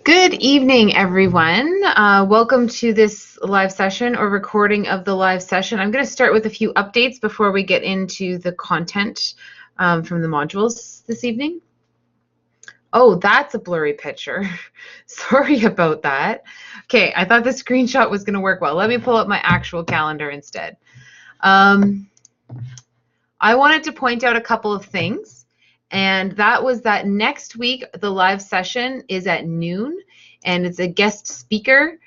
Good evening, everyone. Welcome to this live session or recording of the live session. I'm going to start with a few updates before we get into the content from the modules this evening. Oh, that's a blurry picture. Sorry about that. Okay, I thought the screenshot was going to work well. Let me pull up my actual calendar instead. I wanted to point out a couple of things. And that was that next week, the live session is at noon, and it's a guest speaker.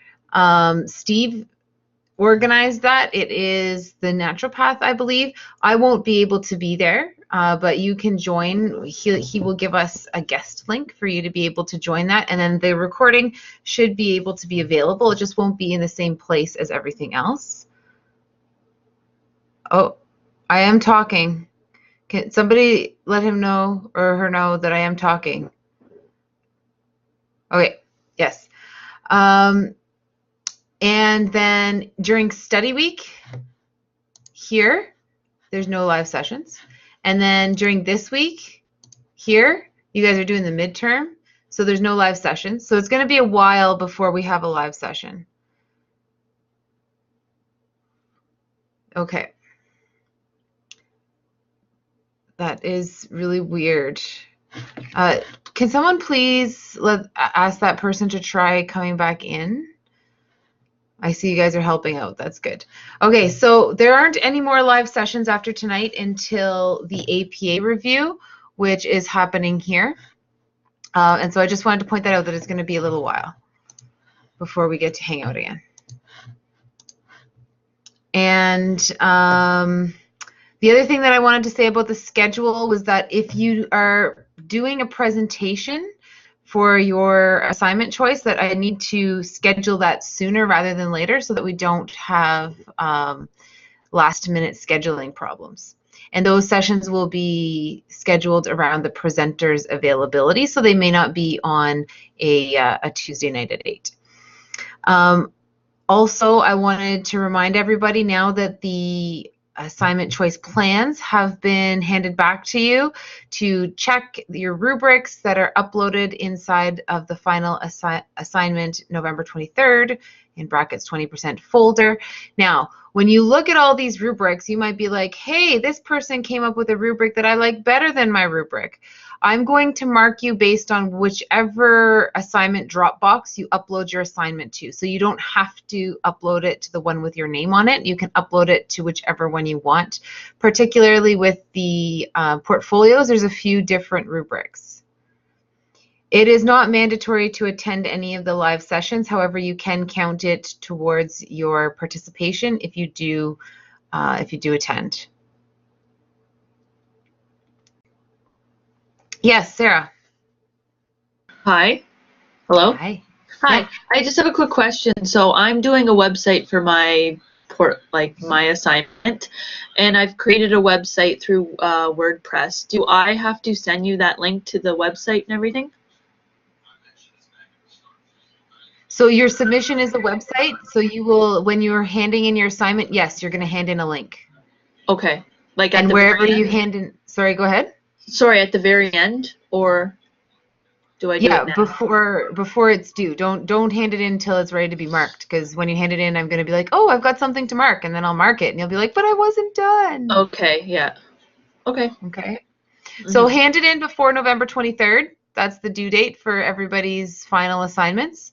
Steve organized that. It is the naturopath, I believe. I won't be able to be there, but you can join. He will give us a guest link for you to be able to join that, and then the recording should be able to be available. It just won't be in the same place as everything else. Oh, I am talking. Can somebody let him know or her know that I am talking? Okay, yes. And then during study week here, there's no live sessions. And then during this week here, you guys are doing the midterm, so there's no live sessions. So it's going to be a while before we have a live session. Okay. That is really weird. Can someone please ask that person to try coming back in? I see you guys are helping out. That's good. Okay, so there aren't any more live sessions after tonight until the APA review, which is happening here. And so I just wanted to point that out, that it's going to be a little while before we get to hang out again. And the other thing that I wanted to say about the schedule was that if you are doing a presentation for your assignment choice, that I need to schedule that sooner rather than later so that we don't have last-minute scheduling problems. And those sessions will be scheduled around the presenter's availability, so they may not be on a Tuesday night at 8. Also, I wanted to remind everybody now that the assignment choice plans have been handed back to you to check your rubrics that are uploaded inside of the final assignment November 23rd, in brackets 20% folder. Now, when you look at all these rubrics, you might be like, hey, this person came up with a rubric that I like better than my rubric. I'm going to mark you based on whichever assignment Dropbox you upload your assignment to. So you don't have to upload it to the one with your name on it. You can upload it to whichever one you want. Particularly with the portfolios, there's a few different rubrics. It is not mandatory to attend any of the live sessions. However, you can count it towards your participation if you do attend. Yes, Sarah. Hi. Hello. Hi. Hi. Yeah. I just have a quick question. So I'm doing a website for my assignment, and I've created a website through WordPress. Do I have to send you that link to the website and everything? So your submission is the website. So you will, when you're handing in your assignment, yes, you're going to hand in a link. Okay. Like at and the wherever very you end? hand in, sorry, go ahead. Sorry, at the very end, or do I do it now? before it's due. Don't hand it in until it's ready to be marked, because when you hand it in, I'm going to be like, oh, I've got something to mark, and then I'll mark it, and you'll be like, but I wasn't done. Okay. Yeah. Okay. Okay. So hand it in before November 23rd. That's the due date for everybody's final assignments.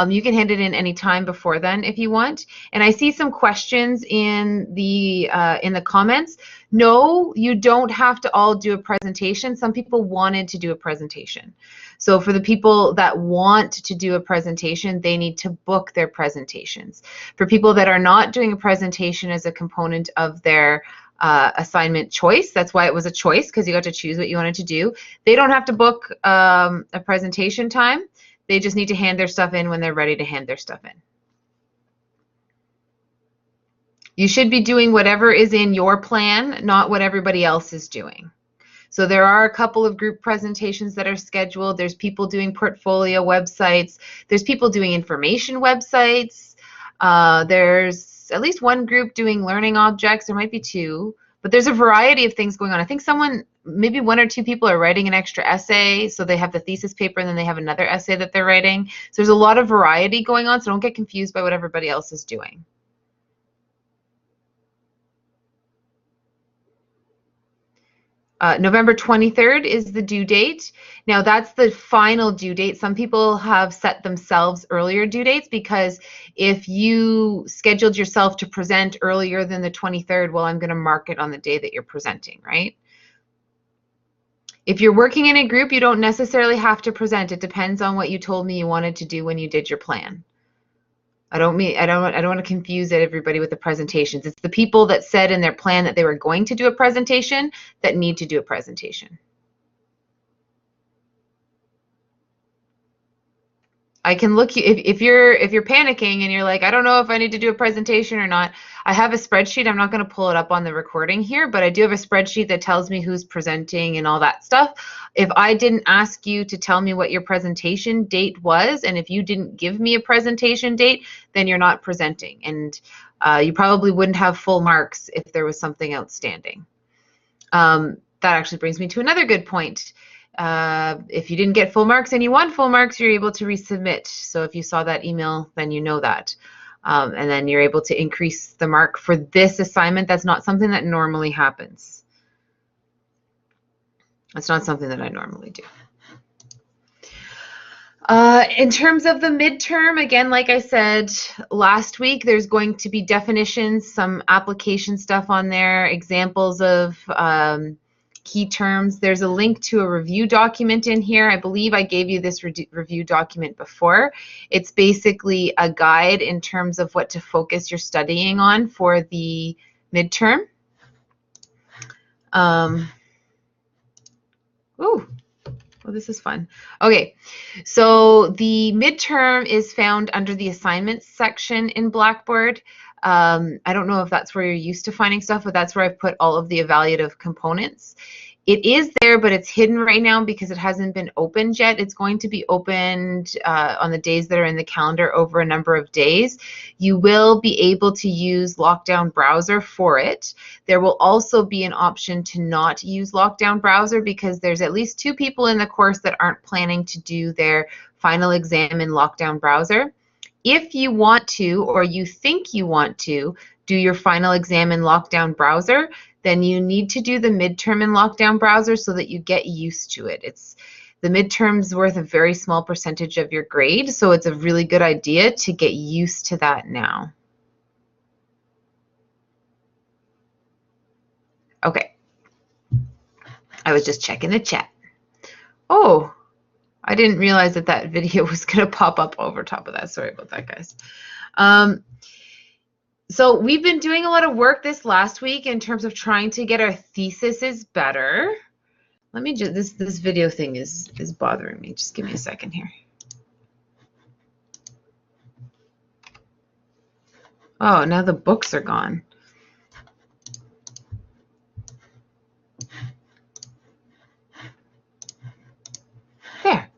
You can hand it in any time before then if you want. And I see some questions in the comments. No, you don't have to all do a presentation. Some people wanted to do a presentation. So for the people that want to do a presentation, they need to book their presentations. For people that are not doing a presentation as a component of their assignment choice, that's why it was a choice, because you got to choose what you wanted to do. They don't have to book a presentation time. They just need to hand their stuff in when they're ready to hand their stuff in. You should be doing whatever is in your plan, not what everybody else is doing. So there are a couple of group presentations that are scheduled. There's people doing portfolio websites. There's people doing information websites. There's at least one group doing learning objects. There might be two, But there's a variety of things going on. I think maybe one or two people are writing an extra essay, so they have the thesis paper and then they have another essay that they're writing. So there's a lot of variety going on, so don't get confused by what everybody else is doing. November 23rd is the due date. Now that's the final due date. Some people have set themselves earlier due dates because if you scheduled yourself to present earlier than the 23rd, well, I'm going to mark it on the day that you're presenting, right? If you're working in a group, you don't necessarily have to present. It depends on what you told me you wanted to do when you did your plan. I don't want to confuse everybody with the presentations. It's the people that said in their plan that they were going to do a presentation that need to do a presentation. I can look you if you're panicking and you're like, I don't know if I need to do a presentation or not. I have a spreadsheet. I'm not going to pull it up on the recording here, but I do have a spreadsheet that tells me who's presenting and all that stuff. If I didn't ask you to tell me what your presentation date was, and if you didn't give me a presentation date, then you're not presenting, and you probably wouldn't have full marks if there was something outstanding. That actually brings me to another good point. If you didn't get full marks and you want full marks, you're able to resubmit. So if you saw that email, then you know that. And then you're able to increase the mark for this assignment. That's not something that normally happens. That's not something that I normally do. In terms of the midterm, again, like I said last week, there's going to be definitions, some application stuff on there, examples of key terms. There's a link to a review document in here. I believe I gave you this review document before. It's basically a guide in terms of what to focus your studying on for the midterm. Well, this is fun. Okay, so the midterm is found under the assignments section in Blackboard. I don't know if that's where you're used to finding stuff, but that's where I've put all of the evaluative components. It is there, but it's hidden right now because it hasn't been opened yet. It's going to be opened on the days that are in the calendar over a number of days. You will be able to use Lockdown Browser for it. There will also be an option to not use Lockdown Browser because there's at least 2 people in the course that aren't planning to do their final exam in Lockdown Browser. If you want to, or you think you want to, do your final exam in Lockdown Browser, then you need to do the midterm in Lockdown Browser so that you get used to it. The midterm's worth a very small percentage of your grade, so it's a really good idea to get used to that now. Okay. I was just checking the chat. Oh, I didn't realize that that video was going to pop up over top of that. Sorry about that, guys. So we've been doing a lot of work this last week in terms of trying to get our theses better. Let me just, this video thing is bothering me. Just give me a second here. Oh, now the books are gone. There.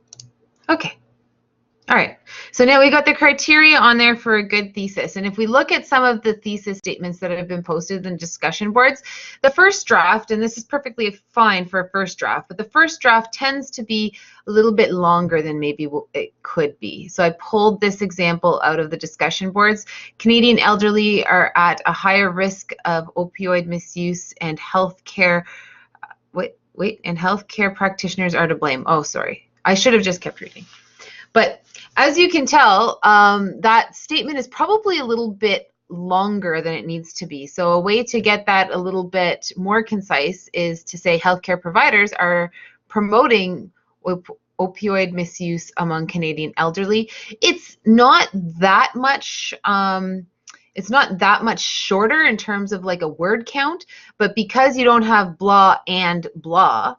Okay. All right. So now we got the criteria on there for a good thesis. And if we look at some of the thesis statements that have been posted in discussion boards, the first draft, and this is perfectly fine for a first draft, but the first draft tends to be a little bit longer than maybe it could be. So I pulled this example out of the discussion boards. Canadian elderly are at a higher risk of opioid misuse, and healthcare, and healthcare practitioners are to blame. Oh, sorry. I should have just kept reading. But as you can tell, that statement is probably a little bit longer than it needs to be. So a way to get that a little bit more concise is to say healthcare providers are promoting opioid misuse among Canadian elderly. It's not that much. It's not that much shorter in terms of like a word count, but because you don't have blah and blah,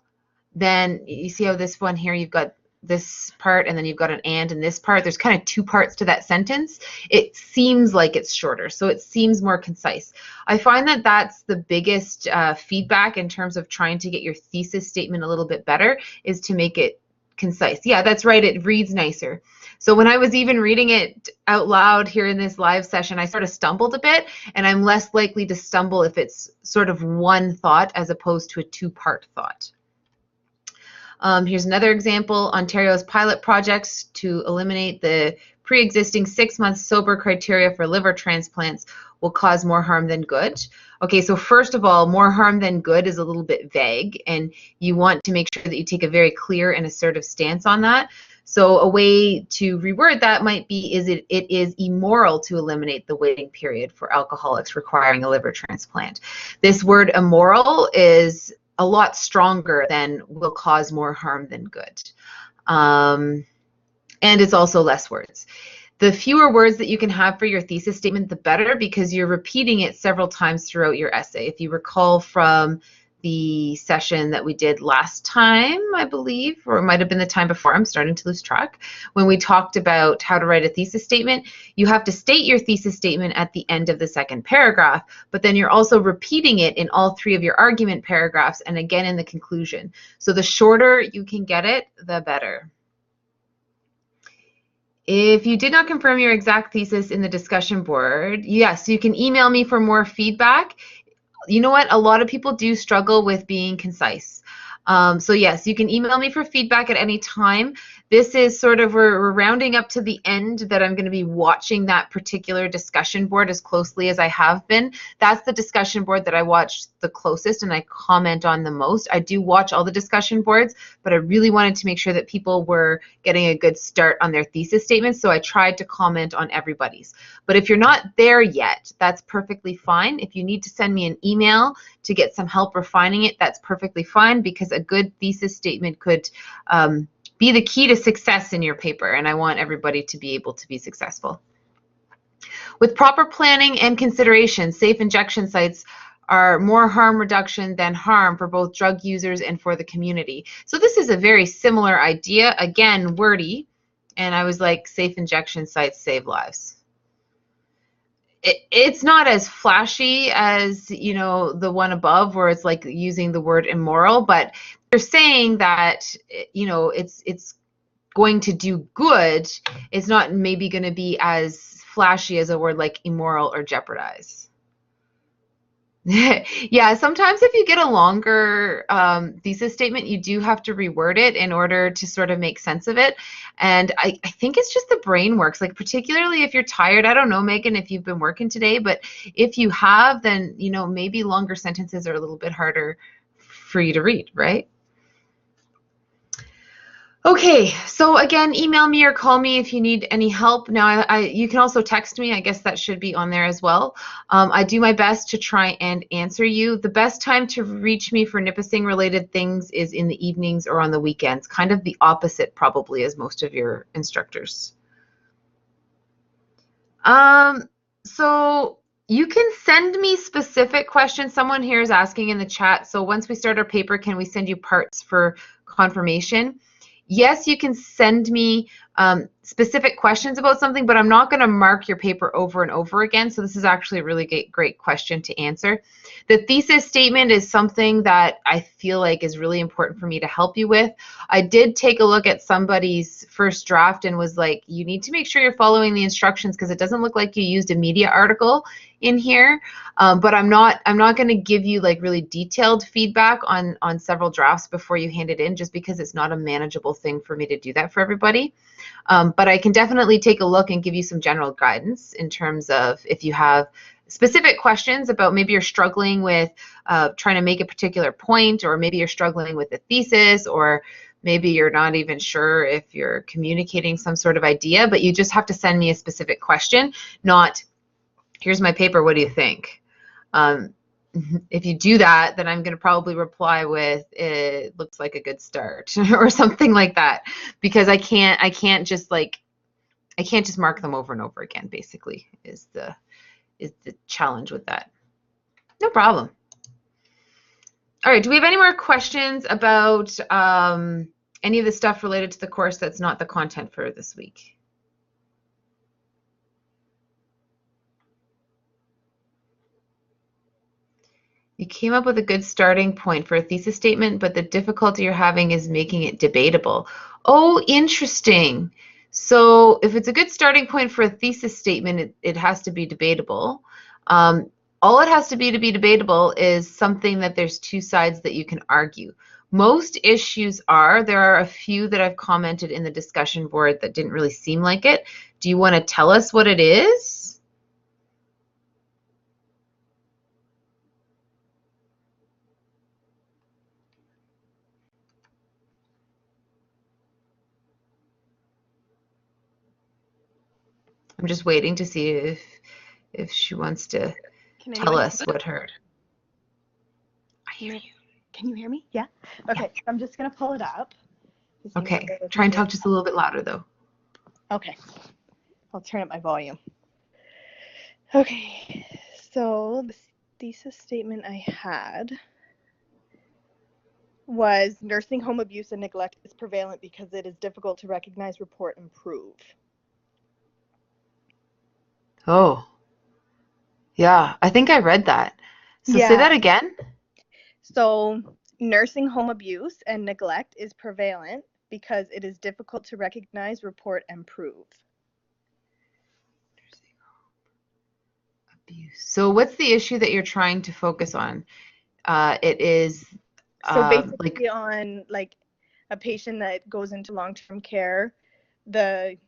then you see how this one here, you've got this part and then you've got an and in this part. There's kind of 2 parts to that sentence. It seems like it's shorter, so it seems more concise. I find that that's the biggest feedback in terms of trying to get your thesis statement a little bit better, is to make it concise. Yeah, that's right, it reads nicer. So when I was even reading it out loud here in this live session, I sort of stumbled a bit, and I'm less likely to stumble if it's sort of one thought as opposed to a two-part thought. Here's another example. Ontario's pilot projects to eliminate the pre-existing 6-month sober criteria for liver transplants will cause more harm than good. Okay, so first of all, more harm than good is a little bit vague, and you want to make sure that you take a very clear and assertive stance on that. So a way to reword that might be, it is immoral to eliminate the waiting period for alcoholics requiring a liver transplant. This word immoral is a lot stronger than will cause more harm than good. And it's also less words. The fewer words that you can have for your thesis statement, the better, because you're repeating it several times throughout your essay. If you recall from the session that we did last time, I believe, or it might have been the time before, I'm starting to lose track, when we talked about how to write a thesis statement, you have to state your thesis statement at the end of the second paragraph, but then you're also repeating it in all 3 of your argument paragraphs and again in the conclusion. So the shorter you can get it, the better. If you did not confirm your exact thesis in the discussion board, yes, you can email me for more feedback. You know what? A lot of people do struggle with being concise. So yes, you can email me for feedback at any time. This is sort of, we're rounding up to the end that I'm going to be watching that particular discussion board as closely as I have been. That's the discussion board that I watch the closest and I comment on the most. I do watch all the discussion boards, but I really wanted to make sure that people were getting a good start on their thesis statements, so I tried to comment on everybody's. But if you're not there yet, that's perfectly fine. If you need to send me an email to get some help refining it, that's perfectly fine, because a good thesis statement could be the key to success in your paper, and I want everybody to be able to be successful. With proper planning and consideration, safe injection sites are more harm reduction than harm for both drug users and for the community. So this is a very similar idea, again, wordy, and I was like, safe injection sites save lives. It's not as flashy as, you know, the one above where it's like using the word immoral, but they're saying that, you know, it's going to do good. It's not maybe going to be as flashy as a word like immoral or jeopardize. Yeah, sometimes if you get a longer thesis statement, you do have to reword it in order to sort of make sense of it. And I think it's just the brain works, like particularly if you're tired. I don't know, Megan, if you've been working today, but if you have, then, you know, maybe longer sentences are a little bit harder for you to read, right? Okay, so again, email me or call me if you need any help. Now, you can also text me. I guess that should be on there as well. I do my best to try and answer you. The best time to reach me for Nipissing related things is in the evenings or on the weekends, kind of the opposite probably as most of your instructors. So you can send me specific questions. Someone here is asking in the chat, so once we start our paper, can we send you parts for confirmation? Yes, you can send me specific questions about something, but I'm not going to mark your paper over and over again. So this is actually a really great question to answer. The thesis statement is something that I feel like is really important for me to help you with. I did take a look at somebody's first draft and was like, you need to make sure you're following the instructions because it doesn't look like you used a media article in here. But I'm not going to give you like really detailed feedback on several drafts before you hand it in, just because it's not a manageable thing for me to do that for everybody. But I can definitely take a look and give you some general guidance in terms of if you have specific questions about maybe you're struggling with trying to make a particular point, or maybe you're struggling with a thesis, or maybe you're not even sure if you're communicating some sort of idea, but you just have to send me a specific question, not here's my paper, what do you think? If you do that, then I'm going to probably reply with it looks like a good start or something like that, because I can't just mark them over and over again, basically, is the challenge with that. No problem. All right, do we have any more questions about any of the stuff related to the course that's not the content for this week? You came up with a good starting point for a thesis statement, but the difficulty you're having is making it debatable. Oh, interesting. So if it's a good starting point for a thesis statement, it has to be debatable. All it has to be debatable is something that there's two sides that you can argue. Most issues there are a few that I've commented in the discussion board that didn't really seem like it. Do you want to tell us what it is? I'm just waiting to see if she wants to tell us what her. I hear you. Can you hear me? Yeah? Okay, yeah. I'm just going to pull it up. Okay, try and talk just a little bit louder though. Okay, I'll turn up my volume. Okay, so the thesis statement I had was nursing home abuse and neglect is prevalent because it is difficult to recognize, report, and prove. Oh, yeah, I think I read that. So yeah. Say that again. So nursing home abuse and neglect is prevalent because it is difficult to recognize, report, and prove. Abuse. So what's the issue that you're trying to focus on? It is so basically on like a patient that goes into long-term care, the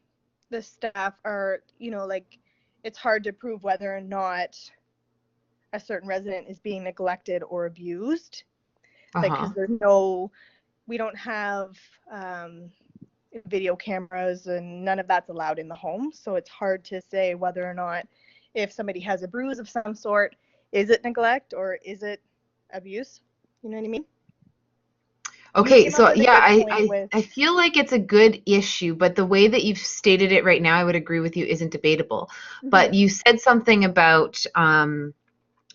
staff are, like it's hard to prove whether or not a certain resident is being neglected or abused. Like, because we don't have video cameras and none of that's allowed in the home. So it's hard to say whether or not if somebody has a bruise of some sort, is it neglect or is it abuse? You know what I mean? Okay, so yeah, I feel like it's a good issue, but the way that you've stated it right now, I would agree with you, isn't debatable. Mm-hmm. But you said something about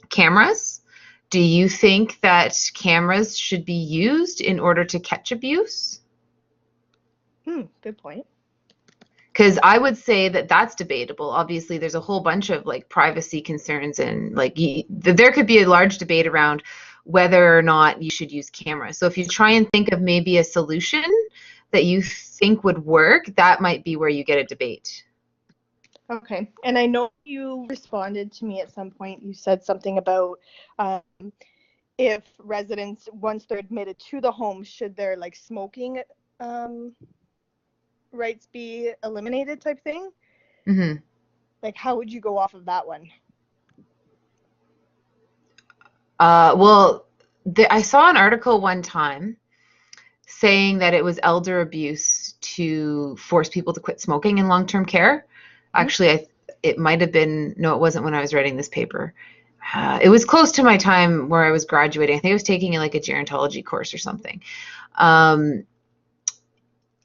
cameras. Do you think that cameras should be used in order to catch abuse? Good point. Because I would say that that's debatable. Obviously, there's a whole bunch of like privacy concerns and like there could be a large debate around whether or not you should use cameras. So if you try and think of maybe a solution that you think would work, that might be where you get a debate. Okay. And I know you responded to me at some point. You said something about if residents, once they're admitted to the home, should their like smoking rights be eliminated type thing? Mm-hmm. Like, how would you go off of that one? Well, I saw an article one time saying that it was elder abuse to force people to quit smoking in long-term care. Mm-hmm. Actually, it might have been, no, it wasn't when I was writing this paper. It was close to my time where I was graduating. I think I was taking like a gerontology course or something.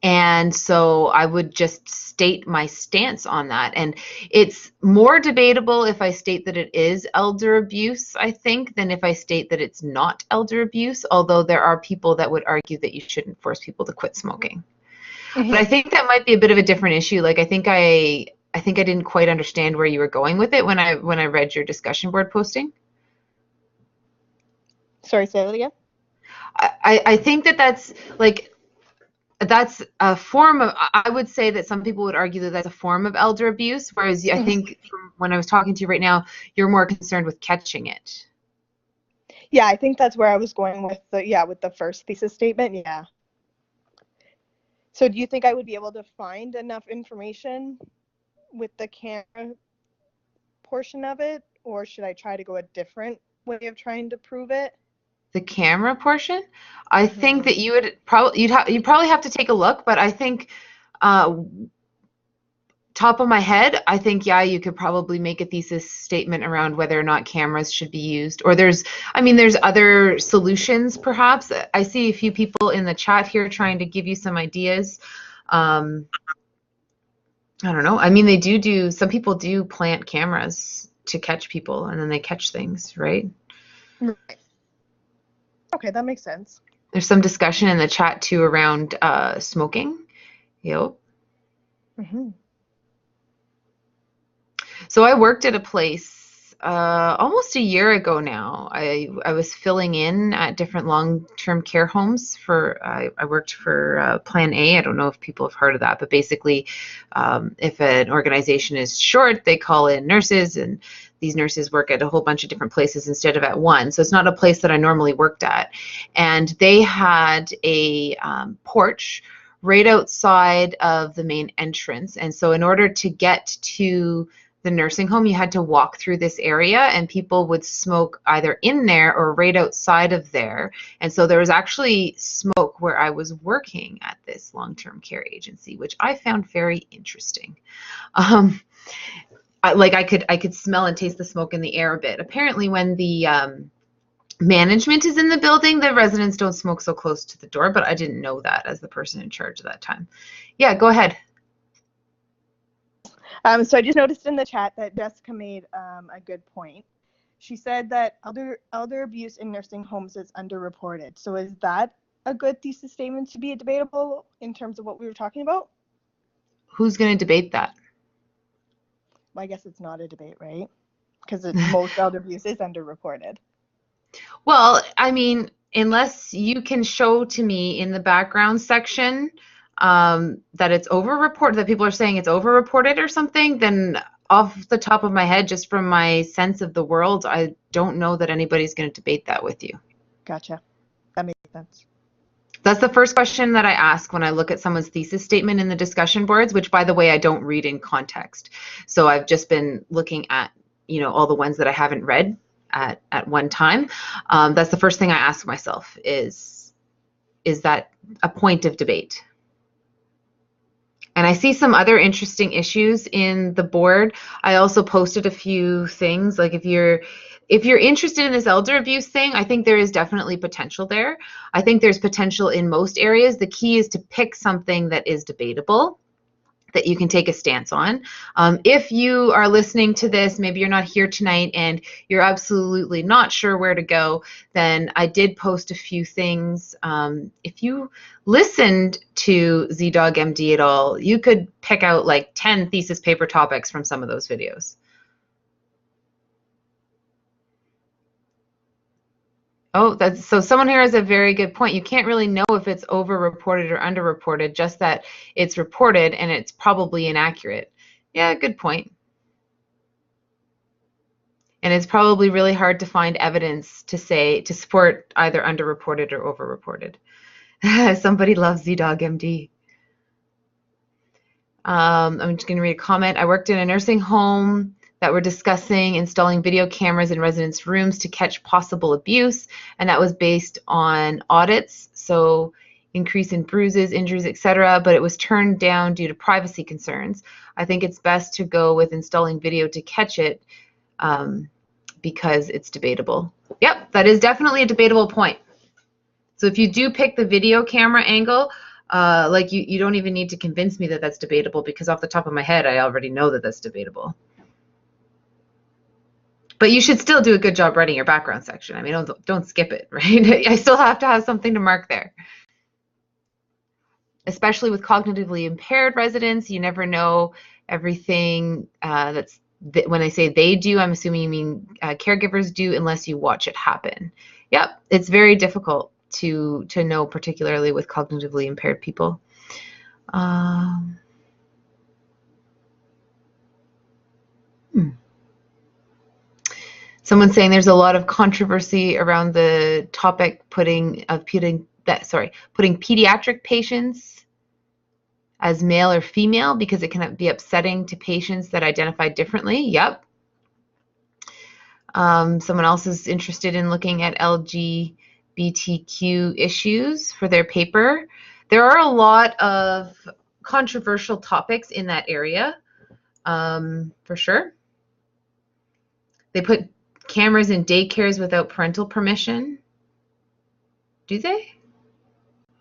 And so I would just state my stance on that. And it's more debatable if I state that it is elder abuse, I think, than if I state that it's not elder abuse, although there are people that would argue that you shouldn't force people to quit smoking. Mm-hmm. But I think that might be a bit of a different issue. Like I think I didn't quite understand where you were going with it when I read your discussion board posting. Sorry, say that again? I think that's like, that's a form of, I would say that some people would argue that that's a form of elder abuse, whereas I think when I was talking to you right now, you're more concerned with catching it. Yeah, I think that's where I was going with the first thesis statement. Yeah. So do you think I would be able to find enough information with the camera portion of it, or should I try to go a different way of trying to prove it? The camera portion, I think that you would probably have to take a look, but I think top of my head, I think you could probably make a thesis statement around whether or not cameras should be used, or there's other solutions perhaps. I see a few people in the chat here trying to give you some ideas. I don't know. I mean, some people do plant cameras to catch people and then they catch things, right? Right. Okay, that makes sense. There's some discussion in the chat too around smoking. Yep. Mm-hmm. So I worked at a place almost a year ago now. I was filling in at different long-term care homes for, I worked for Plan A. I don't know if people have heard of that, but basically if an organization is short, they call in nurses, and these nurses work at a whole bunch of different places instead of at one. So it's not a place that I normally worked at. And they had a porch right outside of the main entrance. And so in order to get to the nursing home, you had to walk through this area, and people would smoke either in there or right outside of there. And so there was actually smoke where I was working at this long-term care agency, which I found very interesting. I could smell and taste the smoke in the air a bit. Apparently, when the management is in the building, the residents don't smoke so close to the door, but I didn't know that as the person in charge at that time. Yeah, go ahead. So I just noticed in the chat that Jessica made a good point. She said that elder abuse in nursing homes is underreported. So is that a good thesis statement to be debatable in terms of what we were talking about? Who's going to debate that? Well, I guess it's not a debate, right? Because most elder abuse is underreported. Well, I mean, unless you can show to me in the background section that it's overreported, that people are saying it's overreported or something, then off the top of my head, just from my sense of the world, I don't know that anybody's going to debate that with you. Gotcha. That makes sense. That's the first question that I ask when I look at someone's thesis statement in the discussion boards, which, by the way, I don't read in context. So I've just been looking at, all the ones that I haven't read at one time. That's the first thing I ask myself is that a point of debate? And I see some other interesting issues in the board. I also posted a few things, like if you're interested in this elder abuse thing, I think there is definitely potential there. I think there's potential in most areas. The key is to pick something that is debatable, that you can take a stance on. If you are listening to this, maybe you're not here tonight and you're absolutely not sure where to go, then I did post a few things. If you listened to ZDogg MD at all, you could pick out like 10 thesis paper topics from some of those videos. Oh, so someone here has a very good point. You can't really know if it's overreported or underreported, just that it's reported and it's probably inaccurate. Yeah, good point. And it's probably really hard to find evidence to support either underreported or overreported. Somebody loves ZDogg MD. I'm just going to read a comment. I worked in a nursing home that were discussing installing video cameras in residents' rooms to catch possible abuse, and that was based on audits, so increase in bruises, injuries, etc., but it was turned down due to privacy concerns. I think it's best to go with installing video to catch it because it's debatable. Yep, that is definitely a debatable point. So if you do pick the video camera angle, like you don't even need to convince me that that's debatable, because off the top of my head, I already know that that's debatable. But you should still do a good job writing your background section. I mean, don't skip it, right? I still have to have something to mark there. Especially with cognitively impaired residents, you never know everything when I say they do, I'm assuming you mean caregivers do, unless you watch it happen. Yep, it's very difficult to know, particularly with cognitively impaired people. Someone's saying there's a lot of controversy around the topic putting pediatric patients as male or female because it can be upsetting to patients that identify differently. Yep. Someone else is interested in looking at LGBTQ issues for their paper. There are a lot of controversial topics in that area, for sure. They put cameras in daycares without parental permission. Do they?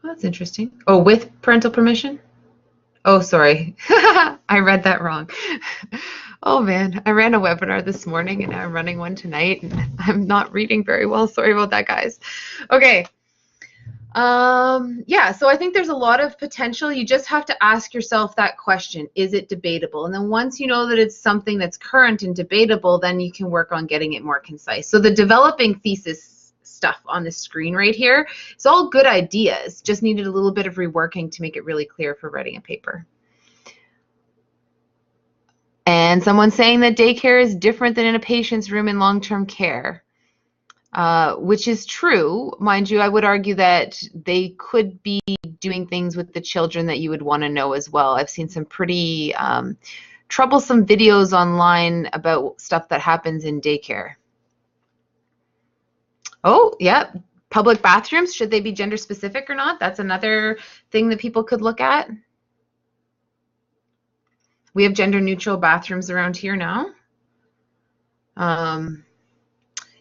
Well, that's interesting. Oh, with parental permission? Oh, sorry. I read that wrong. Oh, man. I ran a webinar this morning and now I'm running one tonight and I'm not reading very well. Sorry about that, guys. Okay. Yeah, so I think there's a lot of potential. You just have to ask yourself that question, is it debatable? And then once you know that it's something that's current and debatable, then you can work on getting it more concise. So the developing thesis stuff on the screen right here, it's all good ideas, just needed a little bit of reworking to make it really clear for writing a paper. And someone's saying that daycare is different than in a patient's room in long-term care. Which is true. Mind you, I would argue that they could be doing things with the children that you would want to know as well. I've seen some pretty troublesome videos online about stuff that happens in daycare. Oh, yeah. Public bathrooms, should they be gender specific or not? That's another thing that people could look at. We have gender neutral bathrooms around here now.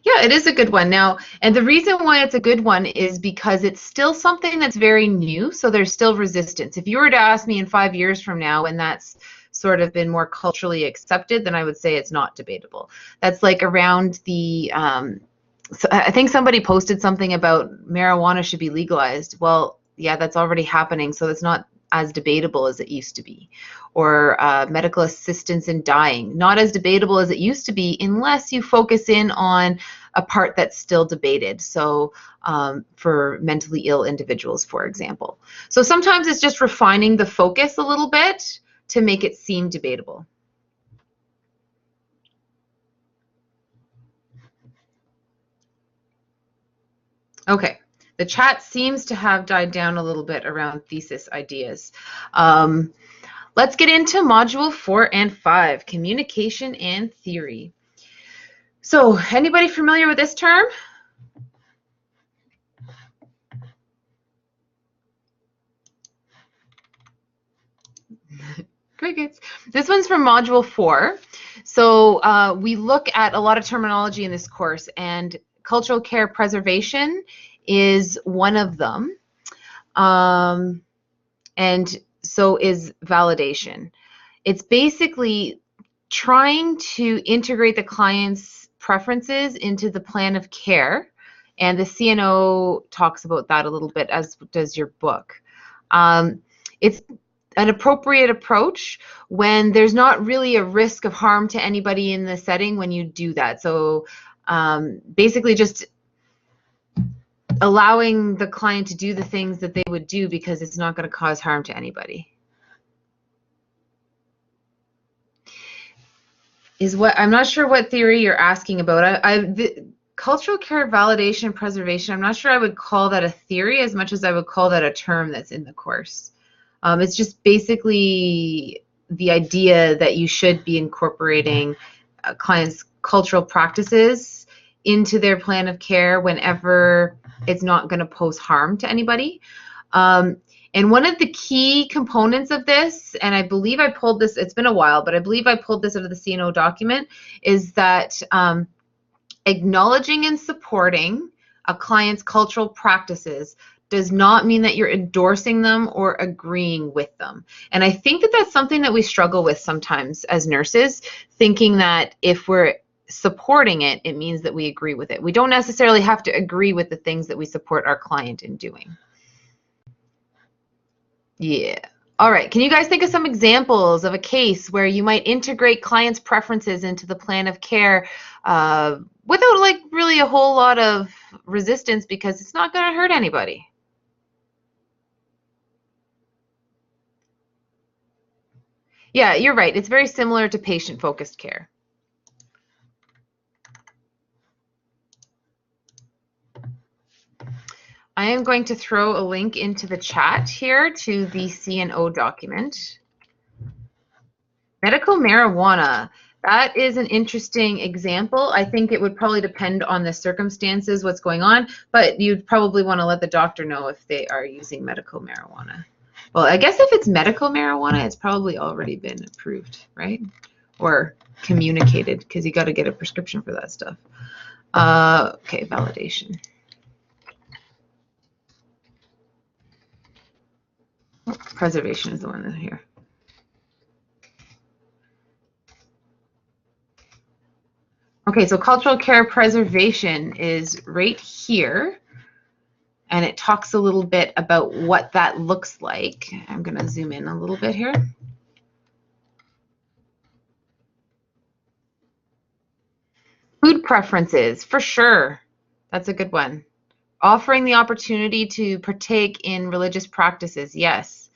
Yeah, it is a good one now. And the reason why it's a good one is because it's still something that's very new, so there's still resistance. If you were to ask me in 5 years from now when that's sort of been more culturally accepted, then I would say it's not debatable. That's like around the, so I think somebody posted something about marijuana should be legalized. Well, yeah, that's already happening, so it's not as debatable as it used to be. Or medical assistance in dying, not as debatable as it used to be unless you focus in on a part that's still debated. So for mentally ill individuals, for example. So sometimes it's just refining the focus a little bit to make it seem debatable. Okay. The chat seems to have died down a little bit around thesis ideas. Let's get into Module 4 and 5, Communication and Theory. So, anybody familiar with this term? Crickets. This one's from Module 4. So, we look at a lot of terminology in this course, and cultural care preservation is one of them. And so is validation. It's basically trying to integrate the client's preferences into the plan of care, and the CNO talks about that a little bit, as does your book. It's an appropriate approach when there's not really a risk of harm to anybody in the setting when you do that. So basically just allowing the client to do the things that they would do because it's not going to cause harm to anybody. I'm not sure what theory you're asking about. The cultural care validation preservation, I'm not sure I would call that a theory as much as I would call that a term that's in the course. It's just basically the idea that you should be incorporating clients' cultural practices into their plan of care whenever it's not going to pose harm to anybody. And one of the key components of this, and I believe I pulled this, it's been a while, but I believe I pulled this out of the CNO document, is that acknowledging and supporting a client's cultural practices does not mean that you're endorsing them or agreeing with them. And I think that that's something that we struggle with sometimes as nurses, thinking that if we're supporting it, it means that we agree with it. We don't necessarily have to agree with the things that we support our client in doing. Yeah. All right. Can you guys think of some examples of a case where you might integrate clients' preferences into the plan of care without like really a whole lot of resistance because it's not going to hurt anybody? Yeah, you're right. It's very similar to patient-focused care. I am going to throw a link into the chat here to the CNO document. Medical marijuana. That is an interesting example. I think it would probably depend on the circumstances, what's going on, but you'd probably want to let the doctor know if they are using medical marijuana. Well, I guess if it's medical marijuana, it's probably already been approved, right? Or communicated, because you got to get a prescription for that stuff. Okay, validation. Oh, preservation is the one here. Okay, so cultural care preservation is right here. and it talks a little bit about what that looks like. I'm going to zoom in a little bit here. Food preferences, for sure. That's a good one. Offering the opportunity to partake in religious practices, yes.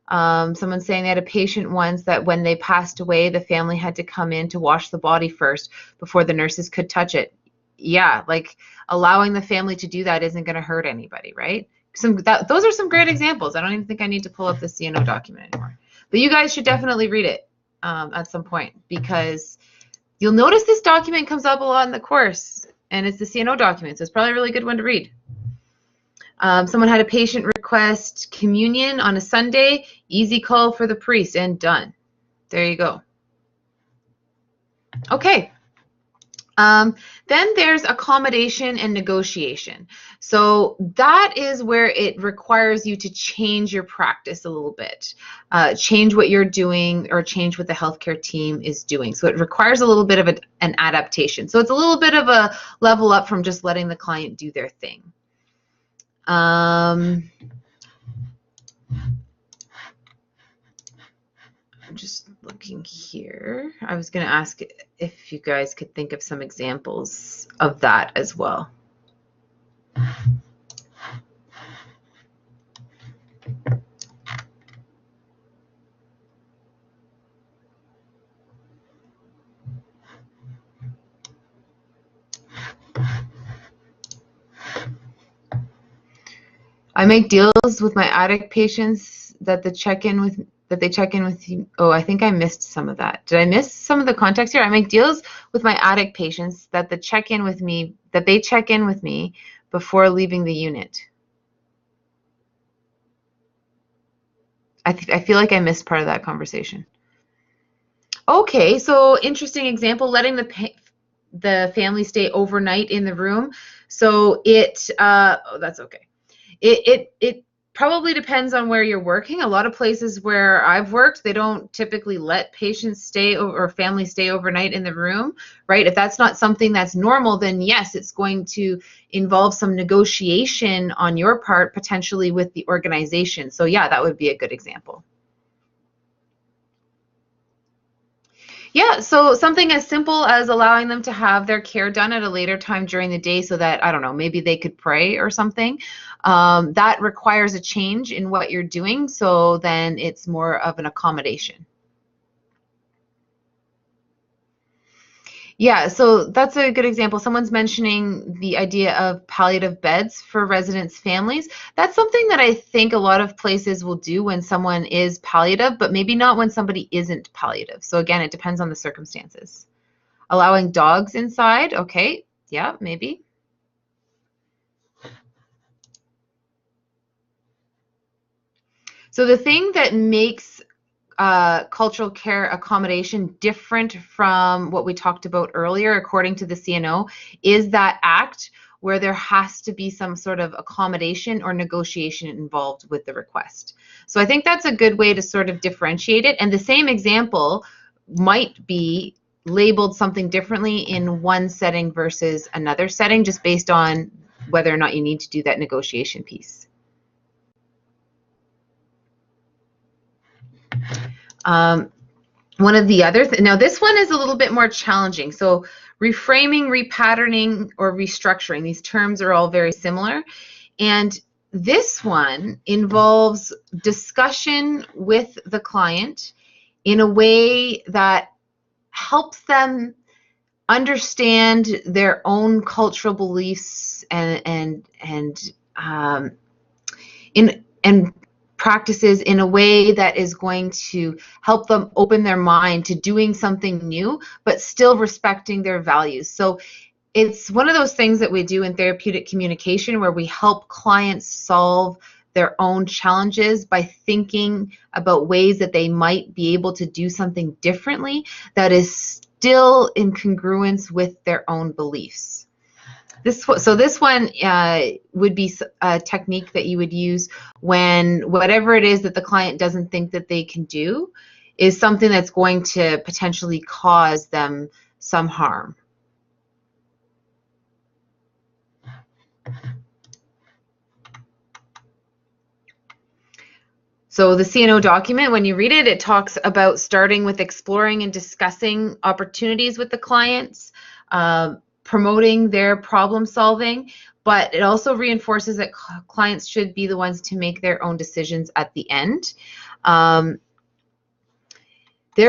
Someone's saying they had a patient once that when they passed away, the family had to come in to wash the body first before the nurses could touch it. Yeah, like allowing the family to do that isn't going to hurt anybody, right? Those are some great examples. I don't even think I need to pull up the CNO document anymore. But you guys should definitely read it at some point, because you'll notice this document comes up a lot in the course, and it's the CNO document, so it's probably a really good one to read. Someone had a patient request communion on a Sunday, easy call for the priest, and done. There you go. Okay. Then there's accommodation and negotiation. So that is where it requires you to change your practice a little bit, change what you're doing or change what the healthcare team is doing. So it requires a little bit of an adaptation. So it's a little bit of a level up from just letting the client do their thing. I'm just looking here. I was going to ask if you guys could think of some examples of that as well. I make deals with my addict patients that they check in with you. Oh, I think I missed some of that. Did I miss some of the context here? I make deals with my addict patients that they check in with me before leaving the unit. I feel like I missed part of that conversation. Okay, so interesting example, letting the family stay overnight in the room. So oh, that's okay. It probably depends on where you're working. A lot of places where I've worked, they don't typically let patients stay or family stay overnight in the room, right? If that's not something that's normal, then yes, it's going to involve some negotiation on your part, potentially with the organization. So yeah, that would be a good example. Yeah, so something as simple as allowing them to have their care done at a later time during the day so that, I don't know, maybe they could pray or something. That requires a change in what you're doing, so then it's more of an accommodation. Yeah, so that's a good example. Someone's mentioning the idea of palliative beds for residents' families. That's something that I think a lot of places will do when someone is palliative, but maybe not when somebody isn't palliative. So again, it depends on the circumstances. Allowing dogs inside, okay, yeah, maybe. So the thing that makes cultural care accommodation different from what we talked about earlier, according to the CNO, is that act where there has to be some sort of accommodation or negotiation involved with the request. So I think that's a good way to sort of differentiate it. And the same example might be labeled something differently in one setting versus another setting, just based on whether or not you need to do that negotiation piece. One of the other now this one is a little bit more challenging. So reframing, repatterning, or restructuring, these terms are all very similar. And this one involves discussion with the client in a way that helps them understand their own cultural beliefs and practices in a way that is going to help them open their mind to doing something new, but still respecting their values. So it's one of those things that we do in therapeutic communication where we help clients solve their own challenges by thinking about ways that they might be able to do something differently that is still in congruence with their own beliefs. This one would be a technique that you would use when whatever it is that the client doesn't think that they can do is something that's going to potentially cause them some harm. So the CNO document, when you read it, it talks about starting with exploring and discussing opportunities with the clients, promoting their problem solving, but it also reinforces that clients should be the ones to make their own decisions at the end. There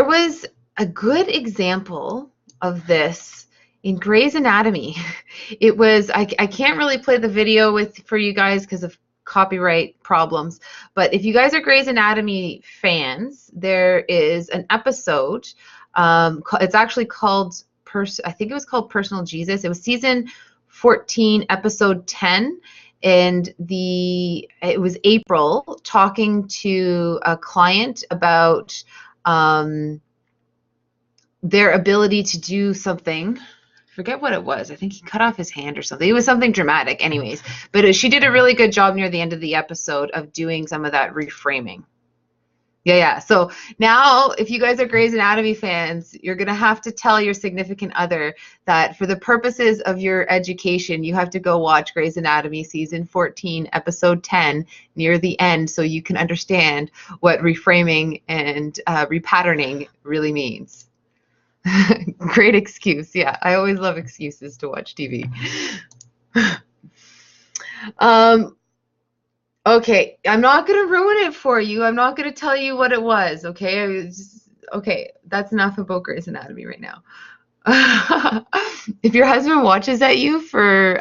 was a good example of this in Grey's Anatomy. It was, I can't really play the video for you guys because of copyright problems, but if you guys are Grey's Anatomy fans, there is an episode, it's actually called, I think it was called Personal Jesus. It was season 14, episode 10, and it was April talking to a client about their ability to do something. Forget what it was. I think he cut off his hand or something. It was something dramatic anyways. But she did a really good job near the end of the episode of doing some of that reframing. Yeah. So now if you guys are Grey's Anatomy fans, you're going to have to tell your significant other that for the purposes of your education, you have to go watch Grey's Anatomy season 14, episode 10 near the end so you can understand what reframing and repatterning really means. Great excuse. Yeah, I always love excuses to watch TV. Okay, I'm not going to ruin it for you. I'm not going to tell you what it was, okay? Okay, that's enough about Grey's Anatomy right now. If your husband watches at you for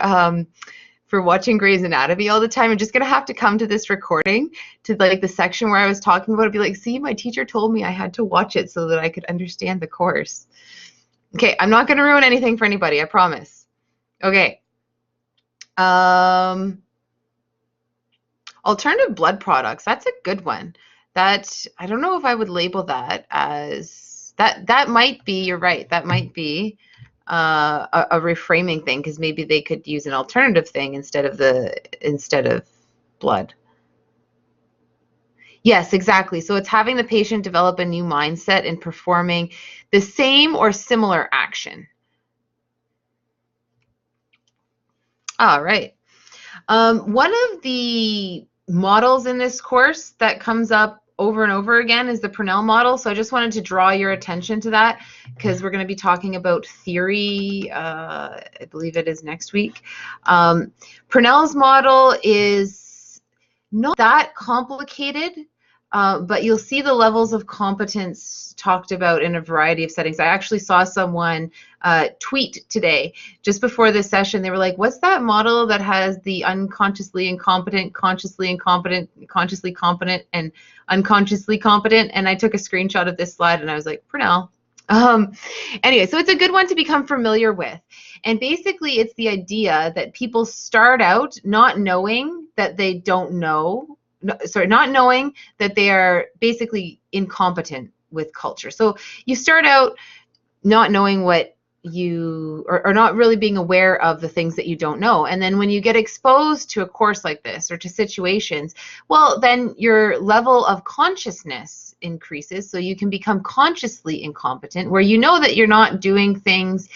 watching Grey's Anatomy all the time, you're just going to have to come to this recording, to like the section where I was talking about it, be like, see, my teacher told me I had to watch it so that I could understand the course. Okay, I'm not going to ruin anything for anybody, I promise. Okay. Alternative blood products, that's a good one. That, I don't know if I would label that as, that might be, you're right, that might be a reframing thing, because maybe they could use an alternative thing instead of blood. Yes, exactly. So it's having the patient develop a new mindset in performing the same or similar action. All right. One of the models in this course that comes up over and over again is the Purnell model. So I just wanted to draw your attention to that because we're going to be talking about theory, I believe it is next week. Purnell's model is not that complicated, but you'll see the levels of competence talked about in a variety of settings. I actually saw someone tweet today, just before this session. They were like, what's that model that has the unconsciously incompetent, consciously incompetent, consciously competent, and unconsciously competent? And I took a screenshot of this slide and I was like, Purnell. Anyway, so it's a good one to become familiar with. And basically it's the idea that people start out not knowing that they don't know, not knowing that they are basically incompetent with culture. So you start out not knowing what you, or not really being aware of the things that you don't know. And then when you get exposed to a course like this or to situations, well, then your level of consciousness increases, so you can become consciously incompetent, where you know that you're not doing things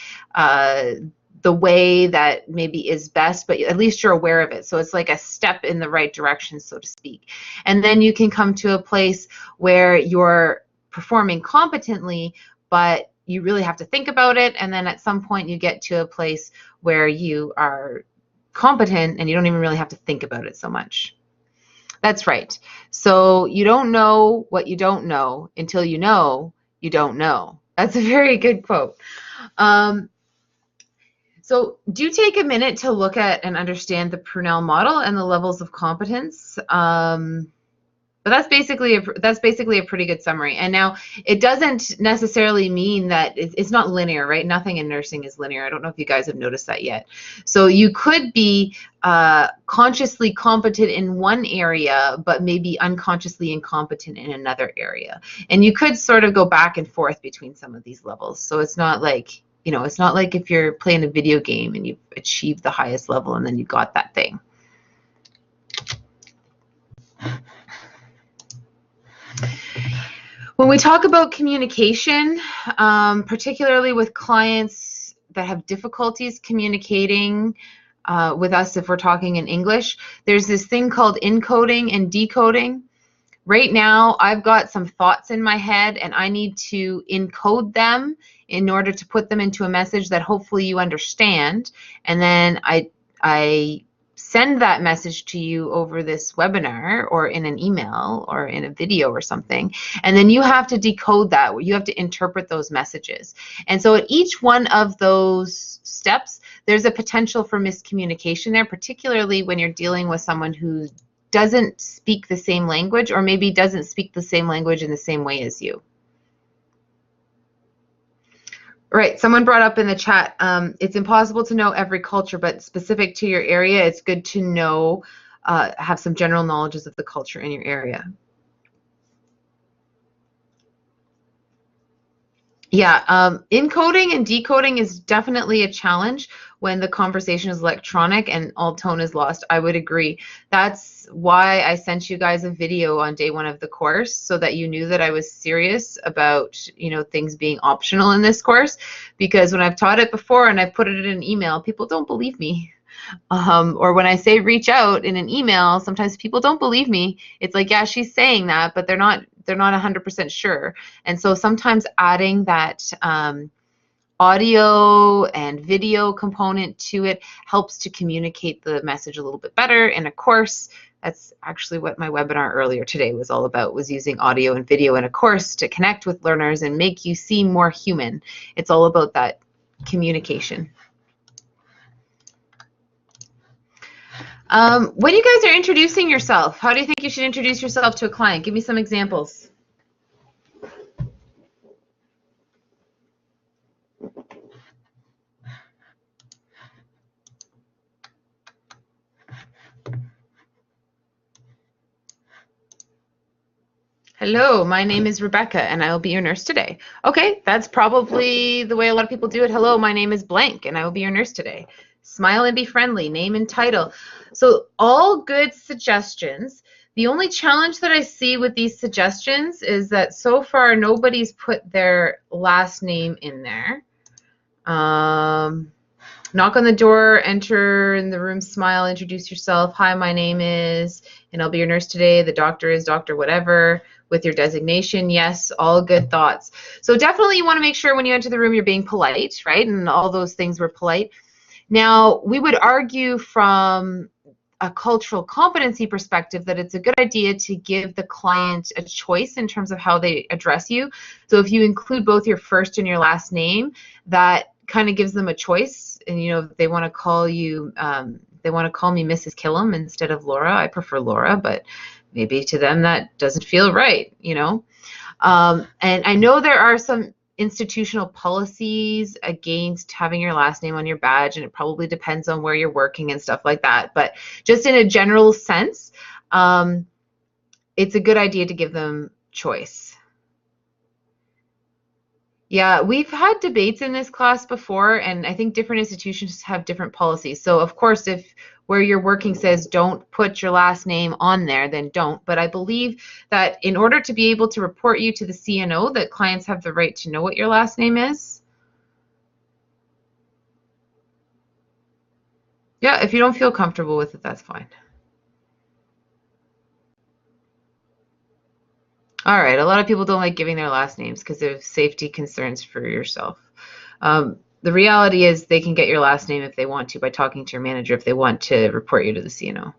the way that maybe is best, but at least you're aware of it. So it's like a step in the right direction, so to speak. And then you can come to a place where you're performing competently, but you really have to think about it. And then at some point you get to a place where you are competent and you don't even really have to think about it so much. That's right. So you don't know what you don't know until you know you don't know. That's a very good quote. So do take a minute to look at and understand the Purnell model and the levels of competence. But that's basically a pretty good summary. And now it doesn't necessarily mean that it's not linear, right? Nothing in nursing is linear. I don't know if you guys have noticed that yet. So you could be consciously competent in one area, but maybe unconsciously incompetent in another area. And you could sort of go back and forth between some of these levels. So it's not like, you know, it's not like if you're playing a video game and you've achieved the highest level and then you got that thing. When we talk about communication, particularly with clients that have difficulties communicating with us if we're talking in English, there's this thing called encoding and decoding, Right now, I've got some thoughts in my head and I need to encode them in order to put them into a message that hopefully you understand. And then I send that message to you over this webinar or in an email or in a video or something. And then you have to decode that. You have to interpret those messages. And so at each one of those steps, there's a potential for miscommunication there, particularly when you're dealing with someone who doesn't speak the same language or maybe doesn't speak the same language in the same way as you. Right, someone brought up in the chat, it's impossible to know every culture, but specific to your area, it's good to know, have some general knowledges of the culture in your area. Yeah, encoding and decoding is definitely a challenge when the conversation is electronic and all tone is lost. I would agree. That's why I sent you guys a video on day 1 of the course, so that you knew that I was serious about, you know, things being optional in this course. Because when I've taught it before and I've put it in an email, people don't believe me. Or when I say reach out in an email, sometimes people don't believe me. It's like, yeah, she's saying that, but they're not 100% sure. And so sometimes adding that audio and video component to it helps to communicate the message a little bit better in a course. That's actually what my webinar earlier today was all about, was using audio and video in a course to connect with learners and make you seem more human. It's all about that communication. When you guys are introducing yourself, how do you think you should introduce yourself to a client? Give me some examples. Hello, my name is Rebecca and I will be your nurse today. Okay, that's probably the way a lot of people do it. Hello, my name is blank and I will be your nurse today. Smile and be friendly, name and title. So all good suggestions. The only challenge that I see with these suggestions is that so far nobody's put their last name in there. Knock on the door, enter in the room, smile, introduce yourself. Hi, my name is, and I'll be your nurse today. The doctor is Dr. whatever, with your designation. Yes, all good thoughts. So definitely you want to make sure when you enter the room you're being polite, right? And all those things were polite. Now, we would argue from a cultural competency perspective that it's a good idea to give the client a choice in terms of how they address you. So if you include both your first and your last name, that kind of gives them a choice. And, you know, if they want to call you, they want to call me Mrs. Killam instead of Laura. I prefer Laura, but maybe to them that doesn't feel right, you know. And I know there are some institutional policies against having your last name on your badge, and it probably depends on where you're working and stuff like that. But just in a general sense, it's a good idea to give them choice. Yeah, we've had debates in this class before, and I think different institutions have different policies. So of course, if where you're working says don't put your last name on there, then don't. But I believe that in order to be able to report you to the CNO, that clients have the right to know what your last name is. Yeah, if you don't feel comfortable with it, that's fine. All right, a lot of people don't like giving their last names because of safety concerns for yourself. The reality is they can get your last name if they want to by talking to your manager if they want to report you to the CNO.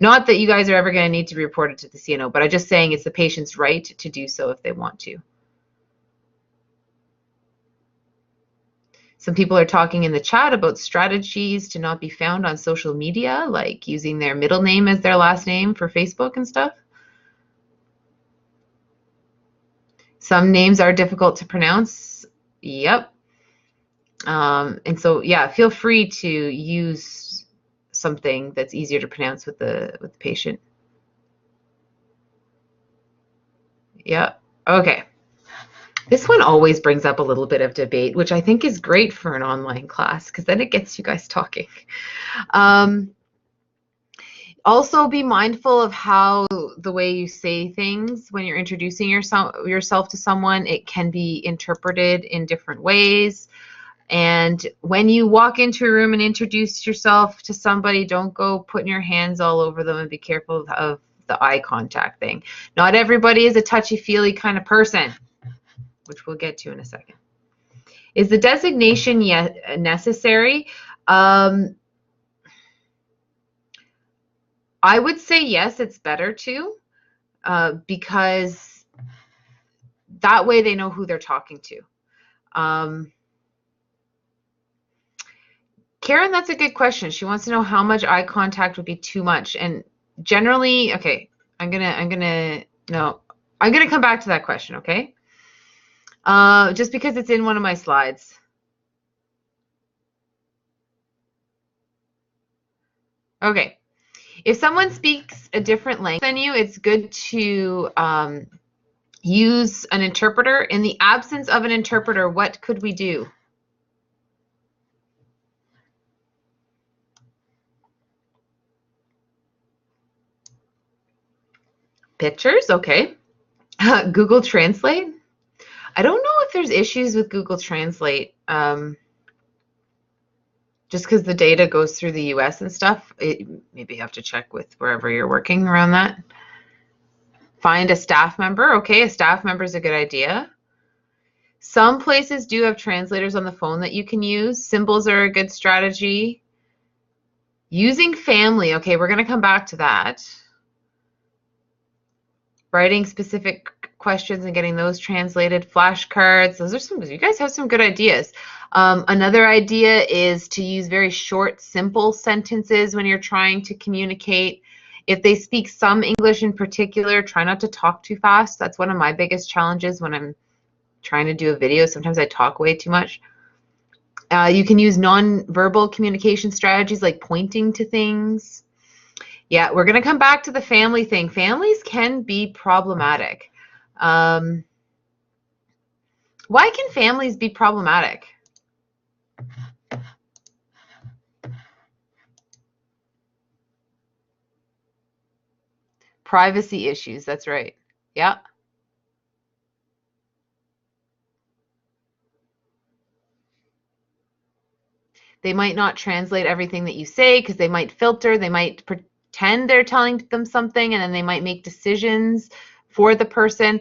Not that you guys are ever going to need to be reported to the CNO, but I'm just saying it's the patient's right to do so if they want to. Some people are talking in the chat about strategies to not be found on social media, like using their middle name as their last name for Facebook and stuff. Some names are difficult to pronounce. Yep. And so, yeah, feel free to use something that's easier to pronounce with the patient. Yeah. Okay. This one always brings up a little bit of debate, which I think is great for an online class because then it gets you guys talking. Also be mindful of how the way you say things when you're introducing yourself to someone, it can be interpreted in different ways. And when you walk into a room and introduce yourself to somebody, don't go putting your hands all over them, and be careful of the eye contact thing. Not everybody is a touchy-feely kind of person, which we'll get to in a second. Is the designation yet necessary? I would say yes, it's better to, because that way they know who they're talking to. Karen, that's a good question. She wants to know how much eye contact would be too much. And generally, okay, I'm gonna come back to that question, okay? Just because it's in one of my slides. Okay, if someone speaks a different language than you, it's good to use an interpreter. In the absence of an interpreter, what could we do? Pictures, okay. Google Translate. I don't know if there's issues with Google Translate. Just because the data goes through the US and stuff, maybe you have to check with wherever you're working around that. Find a staff member. Okay, a staff member is a good idea. Some places do have translators on the phone that you can use. Symbols are a good strategy. Using family. Okay, we're going to come back to that. Writing specific questions and getting those translated. Flashcards. Those are some. You guys have some good ideas. Another idea is to use very short, simple sentences when you're trying to communicate. If they speak some English in particular, try not to talk too fast. That's one of my biggest challenges when I'm trying to do a video. Sometimes I talk way too much. You can use non-verbal communication strategies like pointing to things. Yeah, we're going to come back to the family thing. Families can be problematic. Why can families be problematic? Privacy issues, that's right. Yeah. They might not translate everything that you say because they might filter, they might pretend they're telling them something, and then they might make decisions for the person.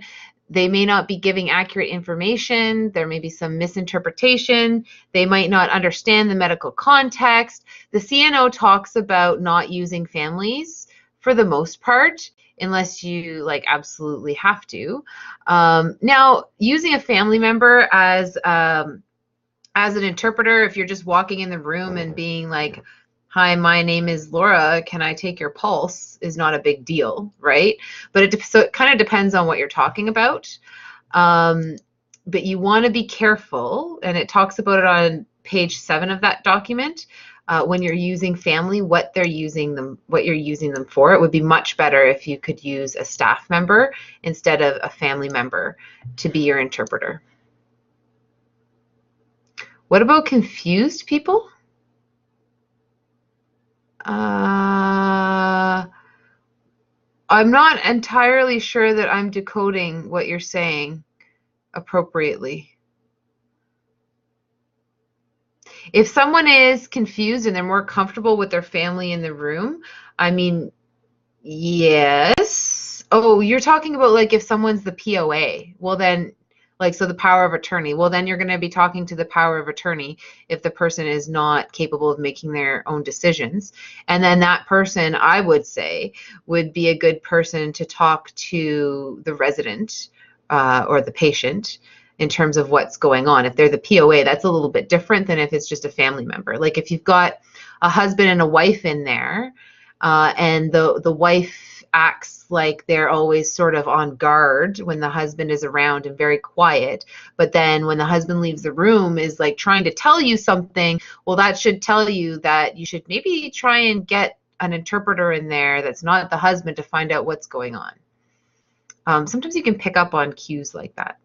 They may not be giving accurate information. There may be some misinterpretation. They might not understand the medical context. The CNO talks about not using families for the most part, unless you like absolutely have to. Now, using a family member as an interpreter, if you're just walking in the room and being like, "Hi, my name is Laura, can I take your pulse?" is not a big deal, right? But so it kind of depends on what you're talking about. But you want to be careful, and it talks about it on page 7 of that document. When you're using family, what you're using them for. It would be much better if you could use a staff member instead of a family member to be your interpreter. What about confused people? I'm not entirely sure that I'm decoding what you're saying appropriately. If someone is confused and they're more comfortable with their family in the room, I mean, yes. Oh, you're talking about like if someone's the POA. Well, then, like, so the power of attorney. Well, then you're going to be talking to the power of attorney if the person is not capable of making their own decisions. And then that person, I would say, would be a good person to talk to the resident or the patient in terms of what's going on. If they're the POA, that's a little bit different than if it's just a family member. Like if you've got a husband and a wife in there, and the wife acts like they're always sort of on guard when the husband is around and very quiet, but then when the husband leaves the room is like trying to tell you something, well, that should tell you that you should maybe try and get an interpreter in there that's not the husband to find out what's going on. Sometimes you can pick up on cues like that.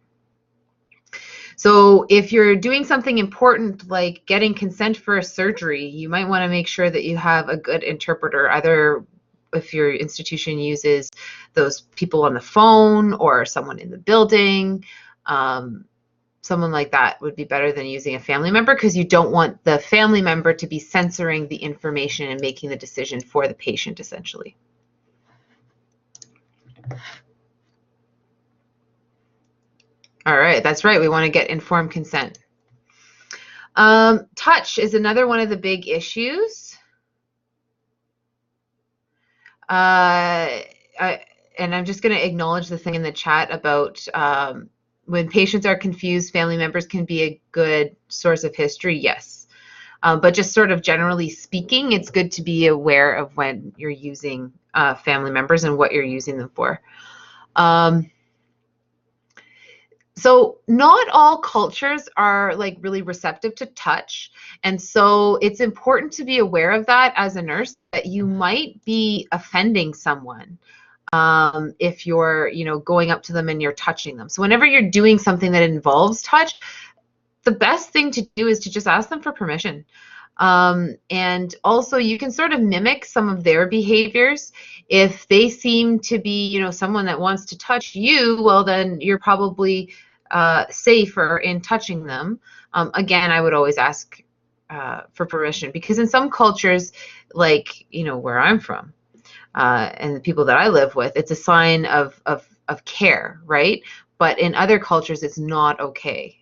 So if you're doing something important like getting consent for a surgery, you might want to make sure that you have a good interpreter, either if your institution uses those people on the phone or someone in the building. Someone like that would be better than using a family member, because you don't want the family member to be censoring the information and making the decision for the patient, essentially. All right, that's right. We want to get informed consent. Touch is another one of the big issues. And I'm just going to acknowledge the thing in the chat about when patients are confused, family members can be a good source of history. Yes. But just sort of generally speaking, it's good to be aware of when you're using family members and what you're using them for. So not all cultures are like really receptive to touch. And so it's important to be aware of that as a nurse, that you might be offending someone if you're, going up to them and you're touching them. So whenever you're doing something that involves touch, the best thing to do is to just ask them for permission. And also you can sort of mimic some of their behaviors. If they seem to be, someone that wants to touch you, well, then you're probably safer in touching them. Again, I would always ask for permission, because in some cultures, like, where I'm from, and the people that I live with, it's a sign of care, right? But in other cultures, it's not okay.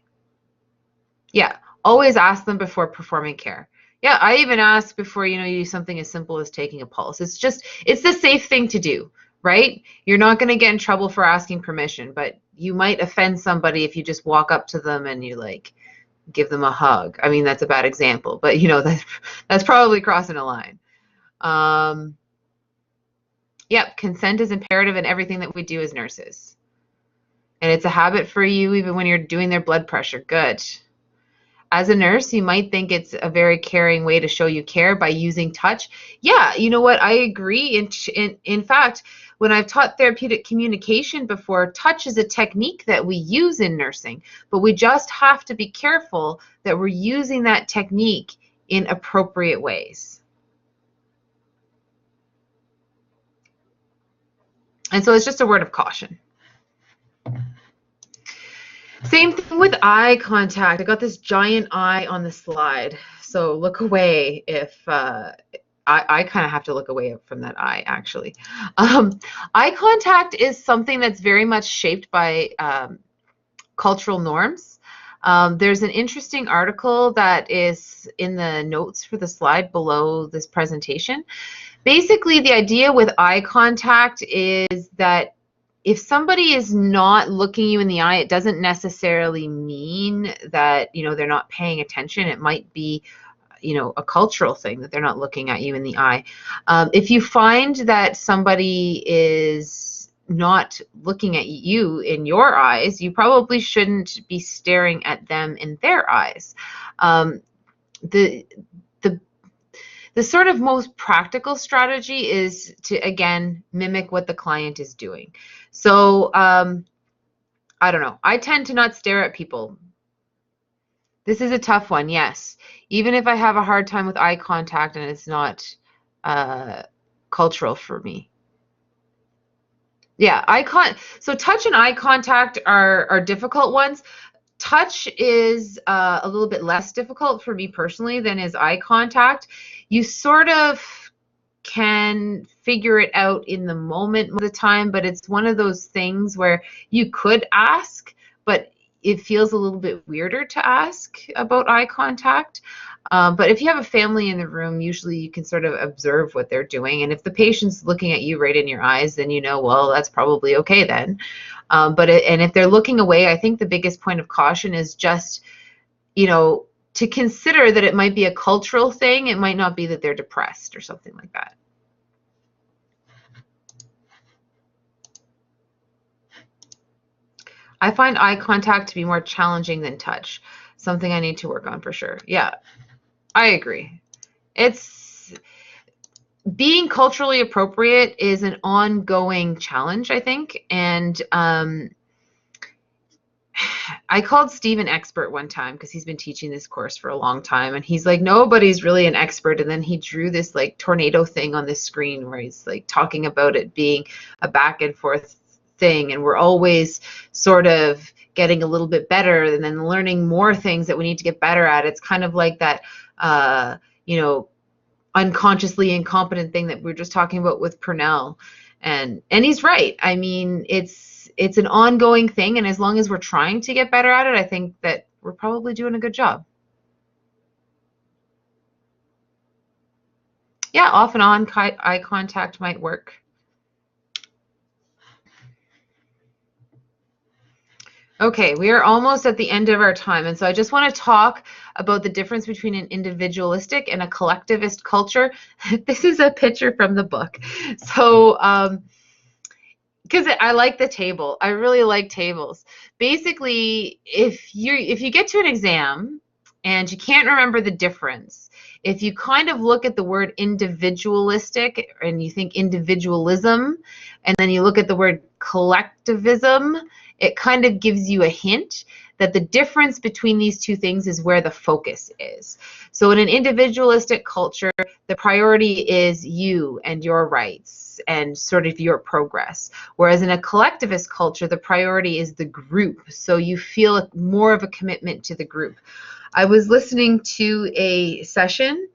Yeah, always ask them before performing care. Yeah, I even ask before, you do something as simple as taking a pulse. It's the safe thing to do, right? You're not going to get in trouble for asking permission, but you might offend somebody if you just walk up to them and you give them a hug. I mean, that's a bad example, but that's probably crossing a line. Yep, consent is imperative in everything that we do as nurses. And it's a habit for you even when you're doing their blood pressure. Good. As a nurse, you might think it's a very caring way to show you care by using touch. Yeah, you know what? I agree. In fact, when I've taught therapeutic communication before, touch is a technique that we use in nursing, but we just have to be careful that we're using that technique in appropriate ways. And so it's just a word of caution. Same thing with eye contact. I got this giant eye on the slide, so look away if I kind of have to look away from that eye, actually. Eye contact is something that's very much shaped by cultural norms. There's an interesting article that is in the notes for the slide below this presentation. Basically, the idea with eye contact is that if somebody is not looking you in the eye, it doesn't necessarily mean that, they're not paying attention. It might be, a cultural thing that they're not looking at you in the eye. If you find that somebody is not looking at you in your eyes, you probably shouldn't be staring at them in their eyes. The sort of most practical strategy is to, again, mimic what the client is doing. So, I don't know. I tend to not stare at people. This is a tough one, yes. Even if I have a hard time with eye contact and it's not cultural for me. Yeah, so touch and eye contact are difficult ones. Touch is a little bit less difficult for me personally than is eye contact. You sort of can figure it out in the moment most of the time, but it's one of those things where you could ask, but it feels a little bit weirder to ask about eye contact. But if you have a family in the room, usually you can sort of observe what they're doing. And if the patient's looking at you right in your eyes, then well, that's probably okay then. And if they're looking away, I think the biggest point of caution is just, to consider that it might be a cultural thing. It might not be that they're depressed or something like that. I find eye contact to be more challenging than touch. Something I need to work on for sure. Yeah, I agree. It's being culturally appropriate is an ongoing challenge, I think. And I called Steve an expert one time because he's been teaching this course for a long time, and he's like, nobody's really an expert. And then he drew this tornado thing on the screen where he's talking about it being a back and forth thing, and we're always sort of getting a little bit better and then learning more things that we need to get better at. It's kind of like that unconsciously incompetent thing that we were just talking about with Purnell. And he's right. I mean, it's an ongoing thing, and as long as we're trying to get better at it, I think that we're probably doing a good job. Yeah, off and on eye contact might work. Okay, we are almost at the end of our time, and so I just want to talk about the difference between an individualistic and a collectivist culture. This is a picture from the book. So, because I like the table. I really like tables. Basically, if you get to an exam and you can't remember the difference, if you kind of look at the word individualistic and you think individualism, and then you look at the word collectivism, it kind of gives you a hint that the difference between these two things is where the focus is. So in an individualistic culture, the priority is you and your rights and sort of your progress. Whereas in a collectivist culture, the priority is the group. So you feel more of a commitment to the group. I was listening to a session.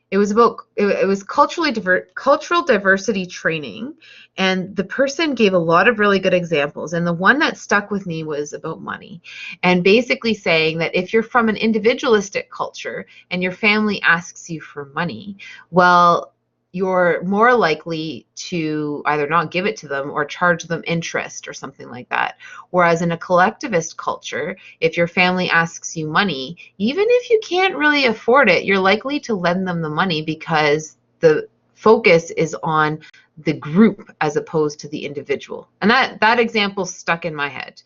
It was cultural diversity training, and the person gave a lot of really good examples, and the one that stuck with me was about money, and basically saying that if you're from an individualistic culture and your family asks you for money, well, you're more likely to either not give it to them or charge them interest or something like that. Whereas in a collectivist culture, if your family asks you money, even if you can't really afford it, you're likely to lend them the money because the focus is on the group as opposed to the individual. And that example stuck in my head.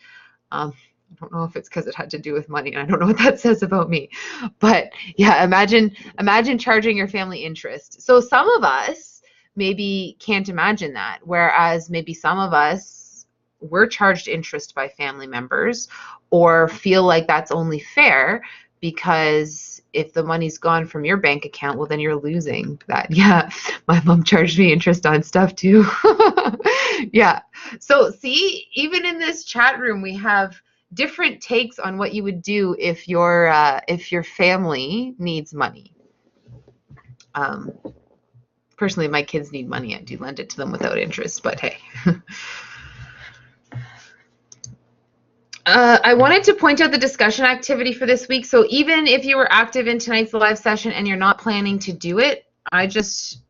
I don't know if it's because it had to do with money, and I don't know what that says about me. But yeah, imagine charging your family interest. So some of us maybe can't imagine that, whereas maybe some of us were charged interest by family members or feel like that's only fair because if the money's gone from your bank account, well, then you're losing that. Yeah, my mom charged me interest on stuff too. Yeah. So see, even in this chat room, we have different takes on what you would do if your family needs money. Personally, my kids need money. I do lend it to them without interest, but hey. I wanted to point out the discussion activity for this week. So even if you were active in tonight's live session and you're not planning to do it, I just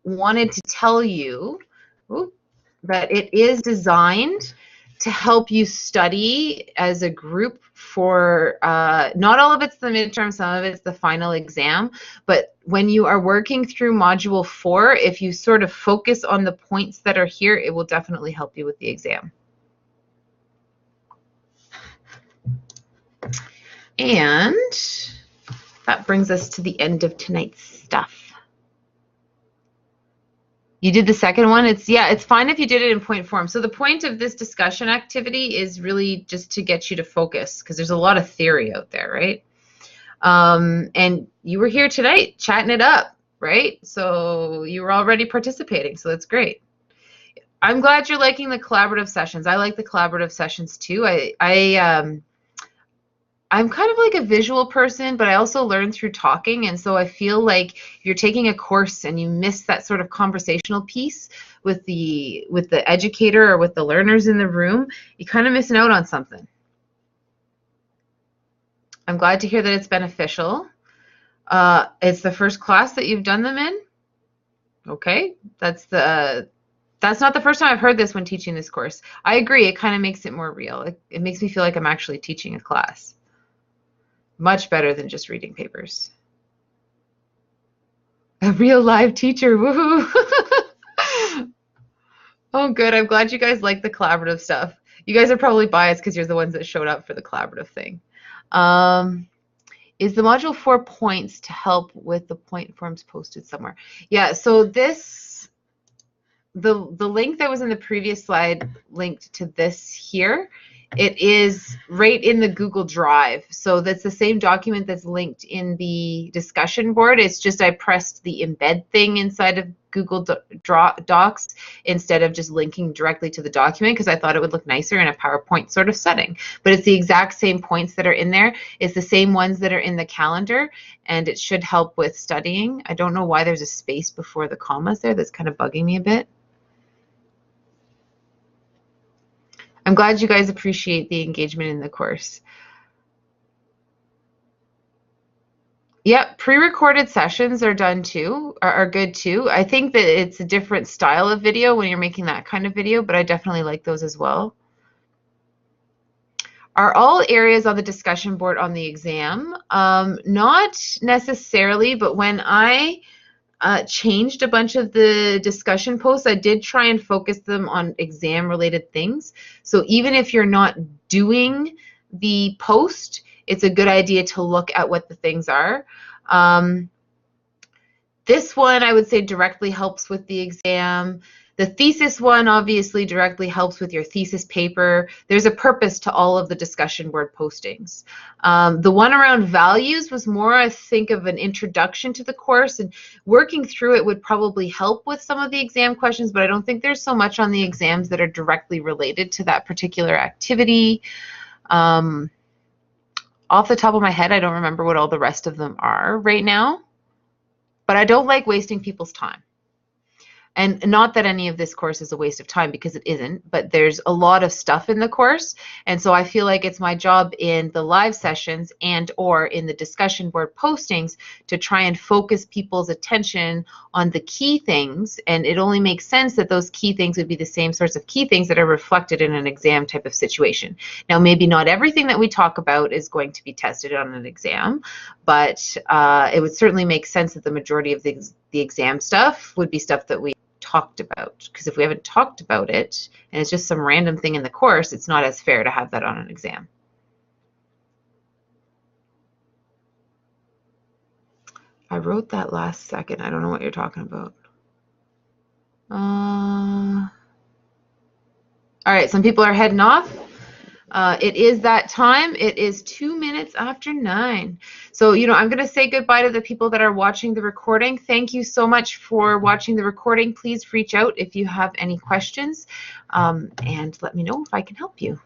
wanted to tell you that it is designed to help you study as a group for, not all of it's the midterm, some of it's the final exam, but when you are working through Module 4, if you sort of focus on the points that are here, it will definitely help you with the exam. And that brings us to the end of tonight's stuff. You did the second one. It's fine if you did it in point form. So the point of this discussion activity is really just to get you to focus because there's a lot of theory out there, right? And you were here tonight chatting it up, right? So you were already participating, so that's great. I'm glad you're liking the collaborative sessions. I like the collaborative sessions too. I'm kind of like a visual person, but I also learn through talking, and so I feel like if you're taking a course and you miss that sort of conversational piece with the educator or with the learners in the room, you're kind of missing out on something. I'm glad to hear that it's beneficial. It's the first class that you've done them in. Okay, that's not the first time I've heard this when teaching this course. I agree, it kind of makes it more real. It makes me feel like I'm actually teaching a class. Much better than just reading papers. A real live teacher, woohoo! Oh, good. I'm glad you guys like the collaborative stuff. You guys are probably biased because you're the ones that showed up for the collaborative thing. Is the module 4 points to help with the point forms posted somewhere? Yeah, so the link that was in the previous slide linked to this here It is right in the Google Drive. So that's the same document that's linked in the discussion board. It's just I pressed the embed thing inside of Google Docs instead of just linking directly to the document, because I thought it would look nicer in a PowerPoint sort of setting. But it's the exact same points that are in there. It's the same ones that are in the calendar, and it should help with studying. I don't know why there's a space before the commas there. That's kind of bugging me a bit. I'm glad you guys appreciate the engagement in the course. Yep, pre-recorded sessions are done too, are good too. I think that it's a different style of video when you're making that kind of video, but I definitely like those as well. Are all areas on the discussion board on the exam? Not necessarily, but when I changed a bunch of the discussion posts, I did try and focus them on exam related things. So even if you're not doing the post, it's a good idea to look at what the things are. This one I would say directly helps with the exam. The thesis one obviously directly helps with your thesis paper. There's a purpose to all of the discussion board postings. The one around values was more, I think, of an introduction to the course, and working through it would probably help with some of the exam questions, but I don't think there's so much on the exams that are directly related to that particular activity. Off the top of my head, I don't remember what all the rest of them are right now, but I don't like wasting people's time. And not that any of this course is a waste of time, because it isn't, but there's a lot of stuff in the course. And so I feel like it's my job in the live sessions and or in the discussion board postings to try and focus people's attention on the key things. And it only makes sense that those key things would be the same sorts of key things that are reflected in an exam type of situation. Now, maybe not everything that we talk about is going to be tested on an exam, but it would certainly make sense that the majority of the exam stuff would be stuff that we talked about, because if we haven't talked about it and it's just some random thing in the course, it's not as fair to have that on an exam. I wrote that last second. I don't know what you're talking about. All right, some people are heading off. It is that time. It is 2 minutes after 9. So, I'm going to say goodbye to the people that are watching the recording. Thank you so much for watching the recording. Please reach out if you have any questions, and let me know if I can help you.